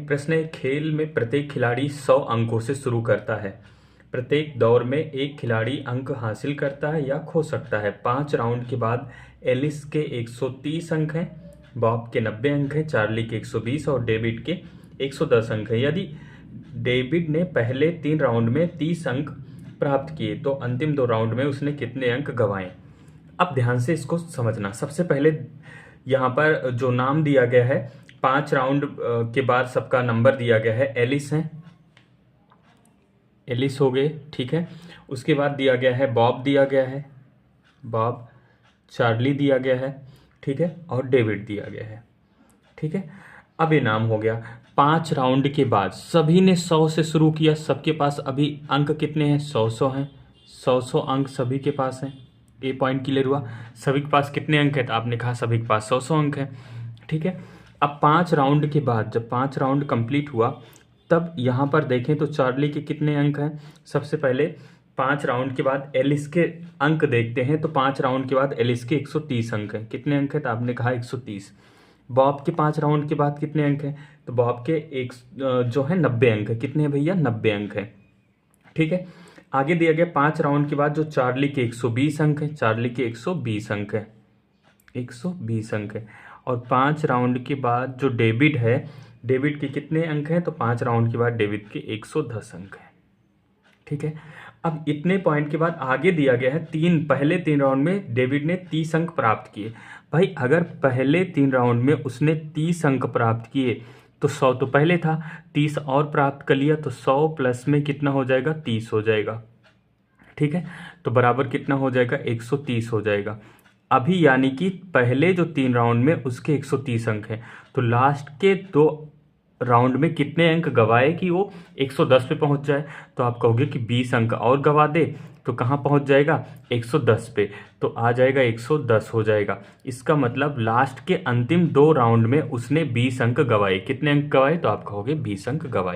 प्रश्न है, खेल में प्रत्येक खिलाड़ी 100 अंकों से शुरू करता है। प्रत्येक दौर में एक खिलाड़ी अंक हासिल करता है या खो सकता है। 5 राउंड के बाद एलिस के 130 अंक हैं, बॉब के 90 अंक हैं, चार्ली के 120 और डेविड के 110 अंक हैं। यदि डेविड ने पहले 3 राउंड में 30 अंक प्राप्त किए तो अंतिम 2 राउंड में उसने कितने अंक गंवाए। अब ध्यान से इसको समझना। सबसे पहले यहाँ पर जो नाम दिया गया है, 5 राउंड के बाद सबका नंबर दिया गया है। एलिस है, एलिस हो गए, ठीक है। उसके बाद दिया गया है बॉब, दिया गया है बॉब, चार्ली दिया गया है, ठीक है, और डेविड दिया गया है, ठीक है। अब ये नाम हो गया। 5 राउंड के बाद सभी ने 100 से शुरू किया। सबके पास अभी अंक कितने हैं? 100 हैं। 100 अंक सभी के पास हैं। ए पॉइंट क्लियर हुआ। सभी के पास कितने अंक है? तो आपने कहा सभी के पास 100 अंक है, ठीक है। अब 5 राउंड के बाद जब 5 राउंड कंप्लीट हुआ तब यहाँ पर देखें तो चार्ली के कितने अंक हैं। सबसे पहले 5 राउंड के बाद एलिस के अंक देखते हैं तो 5 राउंड के बाद एलिस के 130 अंक हैं। कितने अंक हैं? तो आपने कहा 130। बॉब के 5 राउंड के बाद कितने अंक हैं? तो बॉब के जो है 90 अंक है। कितने हैं भैया? 90 अंक है, ठीक है। आगे दिया गया 5 राउंड के बाद जो चार्ली के 120 अंक है, चार्ली के 120 अंक है, 120 अंक है। और 5 राउंड के बाद जो डेविड है, डेविड के कितने अंक हैं? तो 5 राउंड के बाद डेविड के 110 अंक हैं, ठीक है। अब इतने पॉइंट के बाद आगे दिया गया है पहले 3 राउंड में डेविड ने 30 अंक प्राप्त किए। भाई अगर पहले 3 राउंड में उसने 30 अंक प्राप्त किए तो 100 तो पहले था, 30 और प्राप्त कर लिया तो 100 प्लस में कितना हो जाएगा? 30 हो जाएगा, ठीक है। तो बराबर कितना हो जाएगा? 130 हो जाएगा। अभी यानी कि पहले जो 3 राउंड में उसके 130 अंक हैं, तो लास्ट के 2 राउंड में कितने अंक गवाए कि वो 110 पे पहुंच जाए। तो आप कहोगे कि 20 अंक और गवा दे तो कहाँ पहुंच जाएगा? 110 पे, तो आ जाएगा 110 हो जाएगा। इसका मतलब लास्ट के अंतिम 2 राउंड में उसने 20 अंक गवाए। कितने अंक गवाए? तो आप कहोगे 20 अंक गवाए।